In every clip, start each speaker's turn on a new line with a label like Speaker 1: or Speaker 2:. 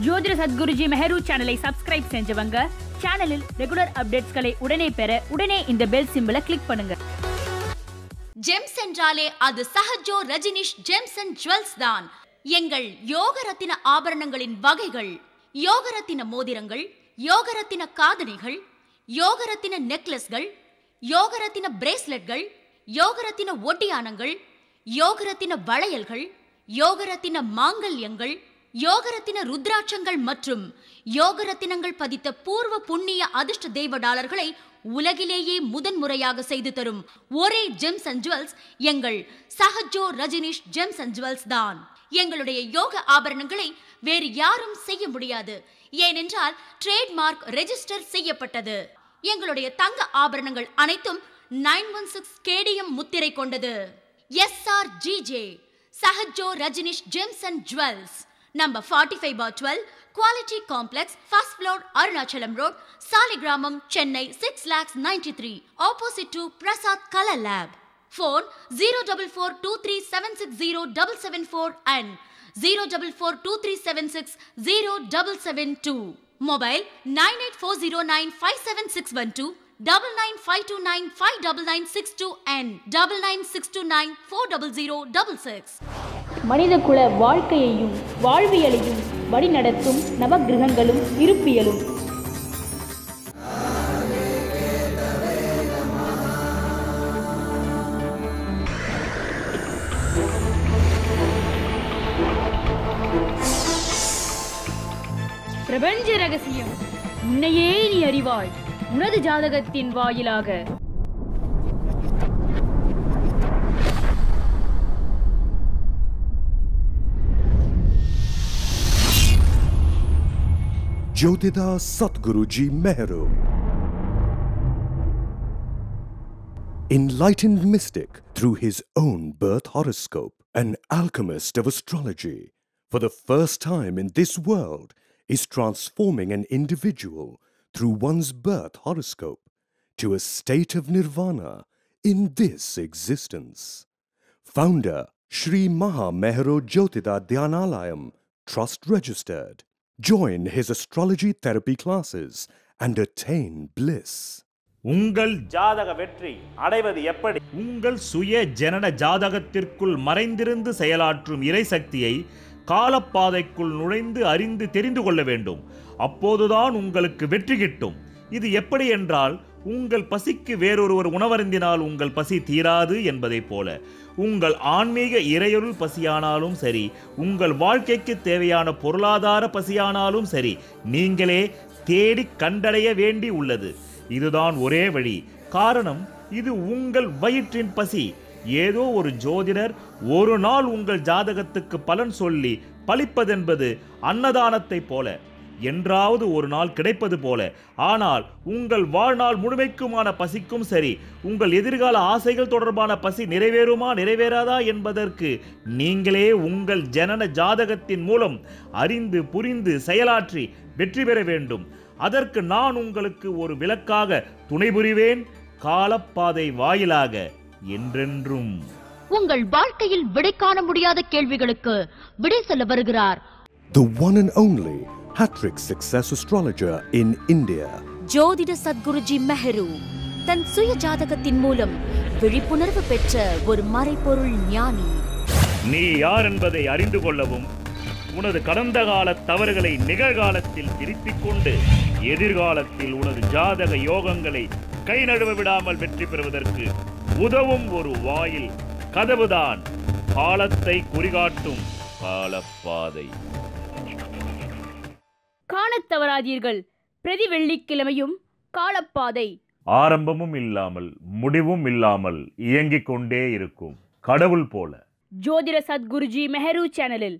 Speaker 1: ஜோதிட சத்குருஜி மெஹரு சேனலை சப்ஸ்கிரைப் செஞ்சவங்க சேனலில் ரெகுலர் அப்டேட்ஸ்களை உடனே பெற உடனே இந்த பெல் சிம்பலை கிளிக் பண்ணுங்க.
Speaker 2: ஜெம்ஸ் என்றாலே அது Sahajo Rajneesh gems and jewels தான். எங்கள் யோகரத்தின ஆபரணங்களின் வகைகள்: யோகரத்தின மோதிரங்கள், யோகரத்தின காதணிகள், யோகரத்தின நெக்லஸ்கள், யோகரத்தின பிரேஸ்லெட்கள், யோகரத்தின ஒட்டியானங்கள், யோகரத்தின வளையல்கள், யோகரத்தின மாங்கல்யங்கள், யோகரத்தின ருத்ராட்சங்கள் மற்றும் யோகரத்தினங்கள் பதித்த பூர்வ புண்ணிய அதிர்ஷ்ட தெய்வ டாலர்களை உலகிலேயே முதன்முறையாக செய்து தரும் ஒரே ஜெம்ஸ் அண்ட் ஜுவல்ஸ் எங்கள் Sahajo Rajneesh gems and jewels தான். எங்களுடைய யோக ஆபரணங்களை வேறு யாரும் செய்ய முடியாது. ஏனென்றால் ட்ரேட்மார்க் ரெஜிஸ்டர் செய்யப்பட்டது. எங்களுடைய தங்க ஆபரணங்கள் அனைத்தும் 916 கேடிஎம் முத்திரை கொண்டது. SRGJ Sahajo Rajneesh gems and jewels, number 45/12, Quality Complex, first floor, Arunachalam Road, Saligramam, Chennai 6,93,000, opposite to Prasad Color Lab. Phone 04423760774 and 04423760772. Mobile 9840957612, 9952959962 and 99629400066.
Speaker 1: மனிதகுல வாழ்க்கையையும் வாழ்வியலையும் வழிநடத்தும் நவகிரகங்களும் இருப்பியலும். பிரபஞ்ச ரகசியம் உன்னையே நீ அறிவாய் உனது ஜாதகத்தின் வாயிலாக.
Speaker 3: Jyotida Satguruji Meheru, enlightened mystic through his own birth horoscope, an alchemist of astrology, for the first time in this world is transforming an individual through one's birth horoscope to a state of nirvana in this existence. Founder Sri Maha Meheru Jyotida Dhyanalayam, Trust Registered. Join his astrology therapy classes and attain bliss.
Speaker 4: உங்கள் ஜாதக வெற்றி அடைவது எப்படி? உங்கள் சுய ஜனன ஜாதகத்திற்குள் மறைந்திருந்து செயலாற்றும் இறைசக்தியை காலப்பாதைக்குள் நுழைந்து அறிந்து தெரிந்து கொள்ள வேண்டும். அப்போதுதான் உங்களுக்கு வெற்றி கிட்டும். இது எப்படி என்றால், உங்கள் பசிக்கு வேறொருவர் உணவருந்தினால் உங்கள் பசி தீராது என்பதைப் போல உங்கள் ஆன்மீக இறையொருள் பசியானாலும் சரி, உங்கள் வாழ்க்கைக்கு தேவையான பொருளாதார பசியானாலும் சரி, நீங்களே தேடி கண்டடைய வேண்டி உள்ளது. இதுதான் ஒரே வழி. காரணம், இது உங்கள் வயிற்றின் பசி. ஏதோ ஒரு ஜோதிடர் ஒரு நாள் உங்கள் ஜாதகத்துக்கு பலன் சொல்லி பலிப்பதென்பது அன்னதானத்தை போல, என்றாவது ஒரு நாள் கிடைப்பது போல. ஆனால் உங்கள் வாழ்நாள் முழுமைக்குமான பசிக்கும் சரி, உங்கள் எதிர்கால ஆசைகள் தொடர்பான பசி நிறைவேறுமா நிறைவேறாதா என்பதற்கு நீங்களே உங்கள் ஜனன ஜாதகத்தின் மூலம் அறிந்து புரிந்து செயலாற்றி வெற்றி பெற வேண்டும். அதற்கு நான் உங்களுக்கு ஒரு விளக்காக துணை புரிவேன், காலப்பாதை வாயிலாக என்றென்றும்.
Speaker 2: உங்கள் வாழ்க்கையில் விடை காண முடியாத கேள்விகளுக்கு விடை சொல்ல வருகிறார்
Speaker 3: The one and only hat-trick success astrologer in India.
Speaker 2: ஜோதிட சத்குருஜி மெஹரு தன் சுய ஜாதகத்தின் மூலம் விழிப்புணர்வு பெற்ற ஒரு மறைபொருள் ஞானி.
Speaker 4: நீ யார் என்பதை அறிந்து கொள்ளவும், உனது கடந்த கால தவறுகளை நிகழ்காலத்தில் திருத்திக் கொண்டு எதிர்காலத்தில் உனது ஜாதக யோகங்களை கை நழுவ விடாமல் வெற்றி பெறுவதற்கு உதவும் ஒரு வாயில் கதவுதான் காலத்தை குறிகாட்டும் காலப்பாதை.
Speaker 1: காணத் தவறாதீர்கள். பிரதி வெள்ளிக்கிழமையும் காலப்பாதை.
Speaker 4: ஆரம்பமும் இல்லாமல் முடிவும் இல்லாமல் இயங்கிக் கொண்டே இருக்கும் கடவுள் போல.
Speaker 1: ஜோதிட சத்குருஜி மெஹரு சேனலில்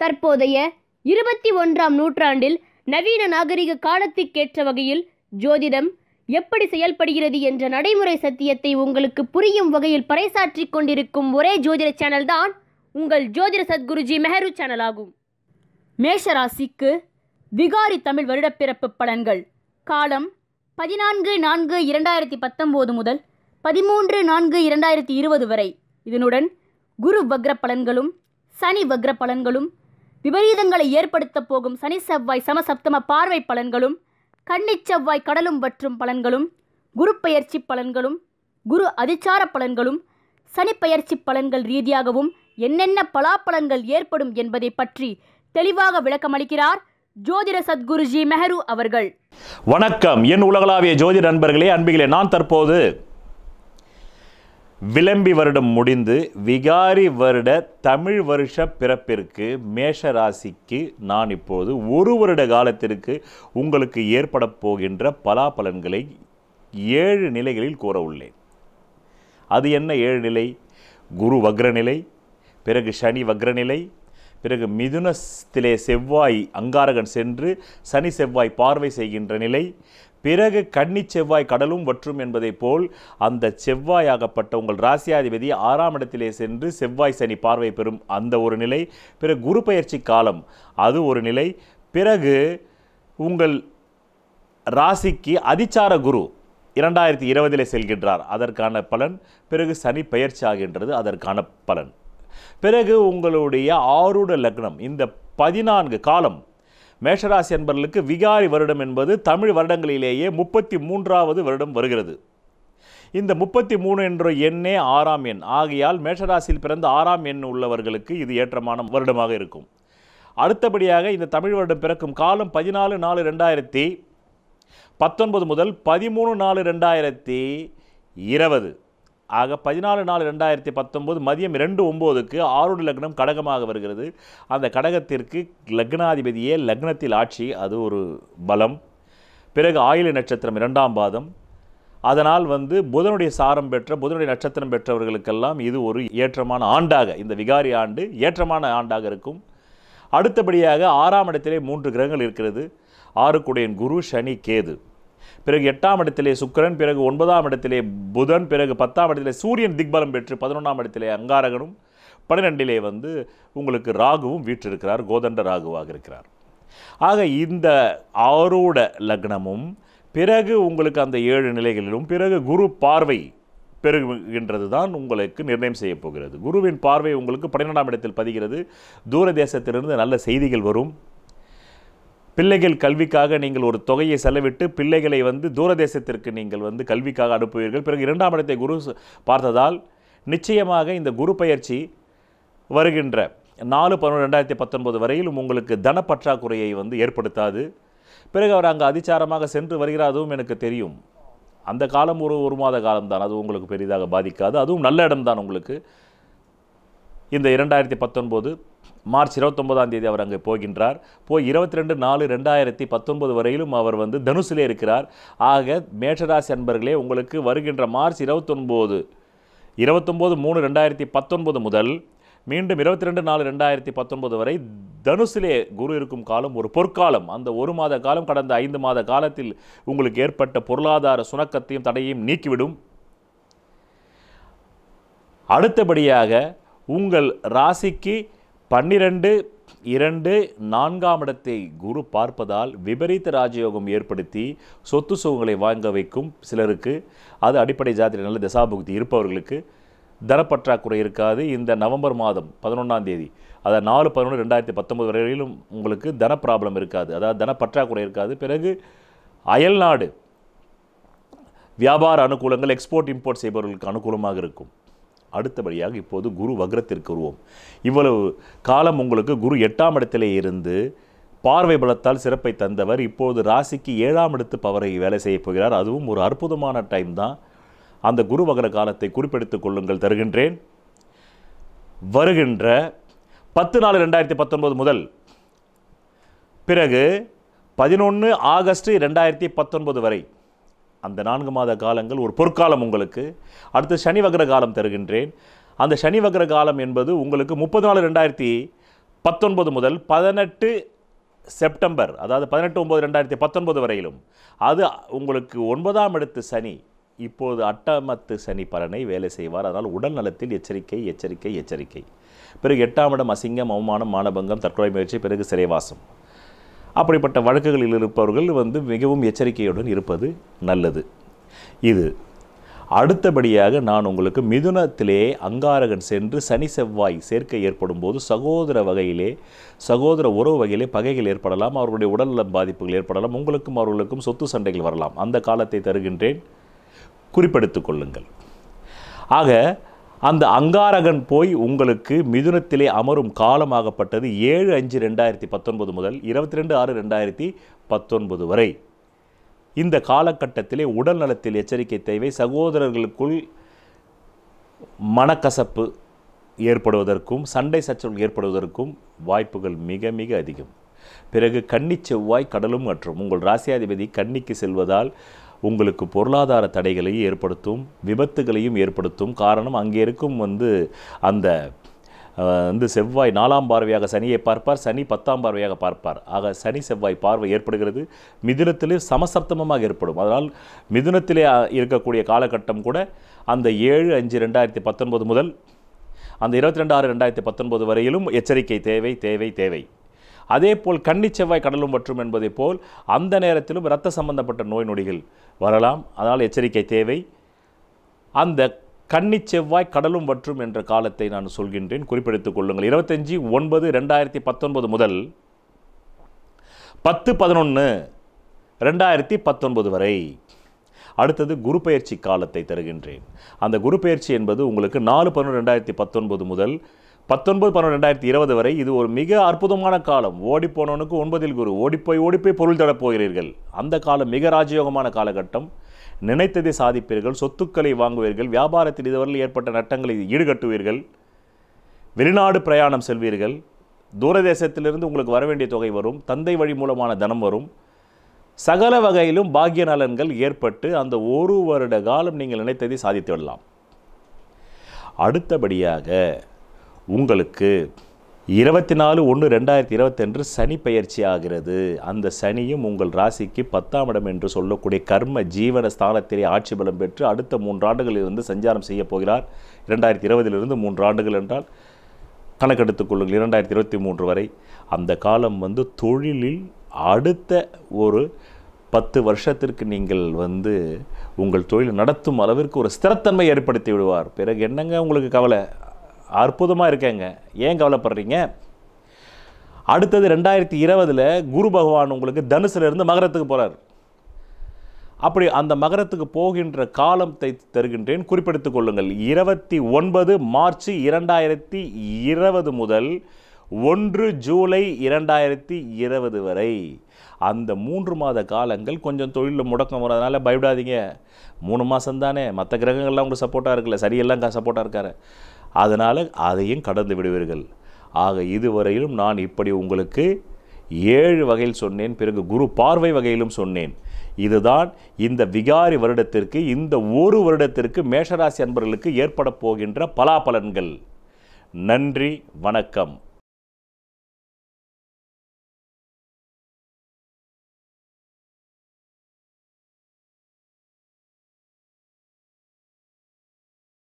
Speaker 5: தற்போதைய 21ஆம் நூற்றாண்டில் நவீன நாகரிக காலத்திற்கேற்ற வகையில் ஜோதிடம் எப்படி செயல்படுகிறது என்ற நடைமுறை சத்தியத்தை உங்களுக்கு புரியும் வகையில் பறைசாற்றிக் கொண்டிருக்கும் ஒரே ஜோதிட சேனல் தான் உங்கள் ஜோதிட சத்குருஜி மெஹரு சேனல் ஆகும். மேஷராசிக்கு விகாரி தமிழ் வருடப்பிறப்பு பலன்கள். காலம் 14/4/2019 முதல் 13/4/2020 வரை. இதனுடன் குரு வக்ர பலன்களும் சனி வக்ர பலன்களும் விபரீதங்களை ஏற்படுத்தப் போகும் சனி செவ்வாய் சமசப்தம பார்வை பலன்களும், கன்னிச் செவ்வாய் கடலும் வற்றும் பலன்களும், குரு பெயர்ச்சி பலன்களும், குரு அதிச்சார பலன்களும், சனி பெயர்ச்சி பலன்கள் ரீதியாகவும் என்னென்ன பலாப்பலன்கள் ஏற்படும் என்பதை பற்றி தெளிவாக விளக்கமளிக்கிறார் ஜோதிட சத்குருஜி மெஹரு அவர்கள்.
Speaker 4: வணக்கம் என் உலகளாவிய ஜோதிட நண்பர்களே, அன்பிகளே. நான் தற்போது விளம்பி வருடம் முடிந்து விகாரி வருட தமிழ் வருஷ பிறப்பிற்கு மேஷ ராசிக்கு நான் இப்போது ஒரு வருட காலத்திற்கு உங்களுக்கு ஏற்பட போகின்ற பலாபலன்களை 7 நிலைகளில் கூற உள்ளேன். அது என்ன 7 நிலை? குரு வக்ரநிலை, பிறகு சனி வக்ரநிலை, பிறகு மிதுனத்திலே செவ்வாய் அங்காரகன் சென்று சனி செவ்வாய் பார்வை செய்கின்ற நிலை, பிறகு கன்னி செவ்வாய் கடலும் வற்றும் என்பதை போல் அந்த செவ்வாயாகப்பட்ட உங்கள் ராசியாதிபதி 6ஆம் இடத்திலே சென்று செவ்வாய் சனி பார்வை பெறும் அந்த ஒரு நிலை, பிறகு குரு பெயர்ச்சி காலம் அது ஒரு நிலை, பிறகு உங்கள் ராசிக்கு அதிச்சார குரு 2020 செல்கின்றார், அதற்கான பலன், பிறகு சனி பெயர்ச்சி ஆகின்றது, அதற்கான பலன், பிறகு உங்களுடைய ஆரூட லக்னம். இந்த 14 காலம் மேஷராசி என்பவர்களுக்கு விகாரி வருடம் என்பது தமிழ் வருடங்களிலேயே 33வது வருடம் வருகிறது. இந்த 33 என்ற எண்ணே 6ஆம் எண் ஆகையால் மேஷராசியில் பிறந்த 6ஆம் எண் உள்ளவர்களுக்கு இது ஏற்றமான வருடமாக இருக்கும். அடுத்தபடியாக இந்த தமிழ் வருடம் பிறக்கும் காலம் 14/4/2019 முதல் 13/4/2020 ஆக 14/4/2019 மதியம் 2:09க்கு ஆரூட லக்னம் கடகமாக வருகிறது. அந்த கடகத்திற்கு லக்னாதிபதியே லக்னத்தில் ஆட்சி, அது ஒரு பலம். பிறகு ஆயில்ய நட்சத்திரம் 2ஆம் பாதம், அதனால் புதனுடைய சாரம் பெற்ற புதனுடைய நட்சத்திரம் பெற்றவர்களுக்கெல்லாம் இது ஒரு ஏற்றமான ஆண்டாக, இந்த விகாரி ஆண்டு ஏற்றமான ஆண்டாக இருக்கும். அடுத்தபடியாக 6ஆம் இடத்திலே 3 கிரகங்கள் இருக்கிறது. 6க்குடையன் குரு, சனி, கேது, பிறகு 8ஆம் இடத்திலே சுக்கிரன், பிறகு 9ஆம் இடத்திலே புதன், பிறகு 10ஆம் இடத்திலே சூரியன் திக்பலம் பெற்று 11ஆம் இடத்திலே அங்காரகனும், 12இலே உங்களுக்கு ராகுவும் வீற்றிருக்கிறார், கோதண்ட ராகுவாக இருக்கிறார். ஆக இந்த ஆரூட லக்னமும் பிறகு உங்களுக்கு அந்த 7 நிலைகளிலும் பிறகு குரு பார்வை பெறுகின்றது தான் உங்களுக்கு நிர்ணயம் செய்ய போகிறது. குருவின் பார்வை உங்களுக்கு 12ஆம் இடத்தில் பதிகிறது. தூர தேசத்திலிருந்து நல்ல செய்திகள் வரும். பிள்ளைகள் கல்விக்காக நீங்கள் ஒரு தொகையை செலவிட்டு பிள்ளைகளை தூரதேசத்திற்கு நீங்கள் கல்விக்காக அனுப்புவீர்கள். பிறகு 2ஆம் இடத்தை குரு பார்த்ததால் நிச்சயமாக இந்த குரு பயிற்சி வருகின்ற 4/11/2019 வரையிலும் உங்களுக்கு தனப்பற்றாக்குறையை ஏற்படுத்தாது. பிறகு அவர் அங்கே அதிச்சாரமாக சென்று வருகிறார், அதுவும் எனக்கு தெரியும். அந்த காலம் ஒரு மாத காலம்தான், அது உங்களுக்கு பெரிதாக பாதிக்காது. அதுவும் நல்ல இடம்தான் உங்களுக்கு. இந்த 2019 மார்ச் 29ஆம் தேதி அவர் அங்கே போகின்றார். போய் 22/4/2019 வரையிலும் அவர் தனுசிலே இருக்கிறார். ஆக மேஷராசி அன்பர்களே, உங்களுக்கு வருகின்ற மார்ச் 29/3/2019 முதல் மீண்டும் 22/4/2019 வரை தனுசிலே குரு இருக்கும் காலம் ஒரு பொற்காலம். அந்த ஒரு மாத காலம் கடந்த 5 மாத காலத்தில் உங்களுக்கு ஏற்பட்ட பொருளாதார சுணக்கத்தையும் தடையையும் நீக்கிவிடும். அடுத்தபடியாக உங்கள் ராசிக்கு 12/2/4ஆம் இடத்தை குரு பார்ப்பதால் விபரீத ராஜயோகம் ஏற்படுத்தி சொத்து சுகங்களை வாங்க வைக்கும் சிலருக்கு. அது அடிப்படை ஜாதியில் நல்ல தசாபுக்தி இருப்பவர்களுக்கு தனப்பற்றாக்குறை இருக்காது. இந்த நவம்பர் மாதம் 11ஆம் தேதி, அதாவது 4/11/2019 வரையிலும் உங்களுக்கு தன ப்ராப்ளம் இருக்காது, அதாவது தனப்பற்றாக்குறை இருக்காது. பிறகு அயல்நாடு வியாபார அனுகூலங்கள், எக்ஸ்போர்ட் இம்போர்ட் செய்பவர்களுக்கு அனுகூலமாக இருக்கும். அடுத்தபடியாக இப்போது குரு வக்ரத்திற்கு வருவோம். இவ்வளவு காலம் உங்களுக்கு குரு 8ஆம் இடத்திலே இருந்து பார்வை பலத்தால் சிறப்பை தந்தவர் இப்போது ராசிக்கு 7ஆம் இடத்து பவரை வேலை செய்ய போகிறார். அதுவும் ஒரு அற்புதமான டைம் தான். அந்த குரு வக்ர காலத்தை குறிப்பெடுத்துக் கொள்ளுங்கள், தருகின்றேன். வருகின்ற 10/4/2019 முதல் பிறகு 11 ஆகஸ்ட் 2019 வரை அந்த 4 மாத காலங்கள் ஒரு பொற்காலம் உங்களுக்கு. அடுத்து சனி வக்ர காலம் தருகின்றேன். அந்த சனி வக்ர காலம் என்பது உங்களுக்கு 30/4/2019 முதல் 18 செப்டம்பர், அதாவது 18/9/2019 வரையிலும். அது உங்களுக்கு 9ஆம் இடத்து சனி இப்போது அட்டமத்து சனி பலனை வேலை செய்வார். அதனால் உடல் நலத்தில் எச்சரிக்கை எச்சரிக்கை எச்சரிக்கை. பிறகு 8ஆம் இடம் அசிங்கம், அவமானம், மானபங்கம், தற்கொலை முயற்சி, பிறகு சிறைவாசம். அப்படிப்பட்ட வழக்குகளில் இருப்பவர்கள் மிகவும் எச்சரிக்கையுடன் இருப்பது நல்லது. இது
Speaker 6: அடுத்தபடியாக நான் உங்களுக்கு மிதுனத்திலே அங்காரகன் சென்று சனி செவ்வாய் சேர்க்கை ஏற்படும் போது சகோதர உறவு வகையிலே பகைகள் ஏற்படலாம், அவர்களுடைய உடல்நலம் பாதிப்புகள் ஏற்படலாம், உங்களுக்கும் அவர்களுக்கும் சொத்து சண்டைகள் வரலாம். அந்த காலத்தை தருகின்றேன், குறிப்பெடுத்துக் கொள்ளுங்கள். ஆக அந்த அங்காரகன் போய் உங்களுக்கு மிதுனத்திலே அமரும் காலமாகப்பட்டது 7/5/2019 முதல் 22/6/2019 வரை. இந்த காலகட்டத்திலே உடல் நலத்தில் எச்சரிக்கை தேவை. சகோதரர்களுக்குள் மனக்கசப்பு ஏற்படுவதற்கும் சண்டை சச்சரவு ஏற்படுவதற்கும் வாய்ப்புகள் மிக மிக அதிகம். பிறகு கன்னி செவ்வாய் கடலும் மற்றும் உங்கள் ராசியாதிபதி கன்னிக்கு செல்வதால் உங்களுக்கு பொருளாதார தடைகளையும் ஏற்படுத்தும், விபத்துகளையும் ஏற்படுத்தும். காரணம், அங்கே இருக்கும் அந்த செவ்வாய் 4ஆம் பார்வையாக சனியை பார்ப்பார், சனி 10ஆம் பார்வையாக பார்ப்பார். ஆக சனி செவ்வாய் பார்வை ஏற்படுகிறது. மிதுனத்திலே சமசப்தமமாக ஏற்படும். அதனால் மிதுனத்திலே இருக்கக்கூடிய காலகட்டம் கூட அந்த 7/5/2019 முதல் அந்த 22/6/2019 வரையிலும் எச்சரிக்கை தேவை தேவை தேவை. அதே போல் கன்னி செவ்வாய் கடலும் வற்றும் என்பதை போல் அந்த நேரத்திலும் இரத்த சம்பந்தப்பட்ட நோய் நொடிகள் வரலாம். அதனால் எச்சரிக்கை தேவை. அந்த கன்னி செவ்வாய் கடலும் வற்றும் என்ற காலத்தை நான் சொல்கின்றேன், குறிப்பெடுத்துக் கொள்ளுங்கள். 25/9/2019 முதல் 10/11/2019 வரை. அடுத்தது குரு பெயர்ச்சி காலத்தை தருகின்றேன். அந்த குரு பெயர்ச்சி என்பது உங்களுக்கு 4/11/2019 முதல் 19/11/2020 வரை. இது ஒரு மிக அற்புதமான காலம். ஓடிப்போனவனுக்கு 9இல் குரு, ஓடிப்போய் பொருள் தடப் போகிறீர்கள். அந்த காலம் மிக ராஜயோகமான காலகட்டம். நினைத்ததை சாதிப்பீர்கள், சொத்துக்களை வாங்குவீர்கள், வியாபாரத்தில் இதுவரையில் ஏற்பட்ட நட்டங்களை ஈடுகட்டுவீர்கள், வெளிநாடு பிரயாணம் செல்வீர்கள், தூரதேசத்திலிருந்து உங்களுக்கு வர வேண்டிய தொகை வரும், தந்தை வழி மூலமான தனம் வரும், சகல வகையிலும் பாக்கிய நலன்கள் ஏற்பட்டு அந்த ஒரு வருட காலம் நீங்கள் நினைத்ததை சாதித்து விடலாம். அடுத்தபடியாக உங்களுக்கு 24/1/2022 சனி பயிற்சி ஆகிறது. அந்த சனியும் உங்கள் ராசிக்கு 10ஆம் இடம் என்று சொல்லக்கூடிய கர்ம ஜீவன ஸ்தானத்திலே ஆட்சி பலம் பெற்று அடுத்த 3 ஆண்டுகளிலிருந்து சஞ்சாரம் செய்ய போகிறார். 2020 3 ஆண்டுகள் என்றால் கணக்கெடுத்துக் கொள்ளுங்கள், 2023 வரை. அந்த காலம் தொழிலில் அடுத்த ஒரு 10 வருஷத்திற்கு நீங்கள் உங்கள் தொழில் நடத்தும் அளவிற்கு ஒரு ஸ்திரத்தன்மை ஏற்படுத்தி விடுவார். பிறகு என்னங்க உங்களுக்கு கவலை? அற்புதமாக இருக்கேங்க, ஏன் கவலைப்படுறீங்க? அடுத்தது 2020 குரு பகவான் உங்களுக்கு தனுசிலிருந்து மகரத்துக்கு போகிறார். அப்படி அந்த மகரத்துக்கு போகின்ற காலத்தை தருகின்றேன், குறிப்பெடுத்துக் கொள்ளுங்கள். 29 மார்ச் 2020 முதல் 1 ஜூலை 2020 வரை. அந்த 3 மாத காலங்கள் கொஞ்சம் தொழிலில் முடக்கம் வரதுனால பயப்படாதீங்க. 3 மாதம் தானே, மற்ற கிரகங்கள்லாம் உங்களுக்கு சப்போர்ட்டாக இருக்குல்ல, சரியெல்லாம் சப்போர்ட்டாக இருக்காரு. அதனால் அதையும் கடந்து விடுவீர்கள். ஆக இதுவரையிலும் நான் இப்படி உங்களுக்கு 7 வகையில் சொன்னேன். பிறகு குரு பார்வை வகையிலும் சொன்னேன். இதுதான் இந்த விகாரி வருடத்திற்கு, இந்த ஒரு வருடத்திற்கு மேஷராசி அன்பர்களுக்கு ஏற்பட போகின்ற பலாபலன்கள். நன்றி, வணக்கம்.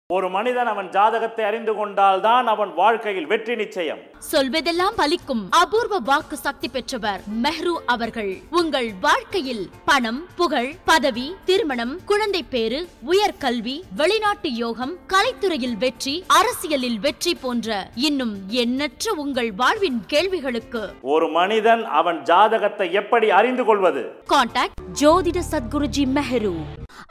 Speaker 4: ஒரு மனிதன் அவன் ஜாதகத்தை அறிந்து கொண்டால் தான் அவன் வாழ்க்கையில் வெற்றி நிச்சயம்.
Speaker 2: சொல்வதெல்லாம் பலிக்கும் அபூர்வ வாக்கு சக்தி பெற்றவர் மெஹ்ரு அவர்கள். உங்கள் வாழ்க்கையில் பணம், புகழ், பதவி, திருமணம், குழந்தை பேறு, உயர்கல்வி, வெளிநாட்டு யோகம், கலைத்துறையில் வெற்றி, அரசியலில் வெற்றி போன்ற இன்னும் எண்ணற்ற உங்கள் வாழ்வின் கேள்விகளுக்கு
Speaker 4: ஒரு மனிதன் அவன் ஜாதகத்தை எப்படி அறிந்து கொள்வது?
Speaker 2: கான்டாக்ட் ஜோதிட Sadguruji Mehru.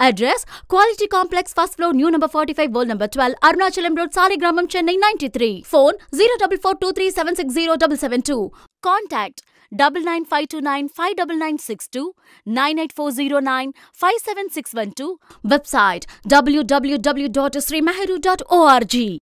Speaker 2: Address Quality Complex, first floor, new number 45, wall number 12, Arunachalam Road, Saligramam, Chennai 93. Phone 04423760772. Contact 9952959962, 98409 57612. Website www.srimeheru.org.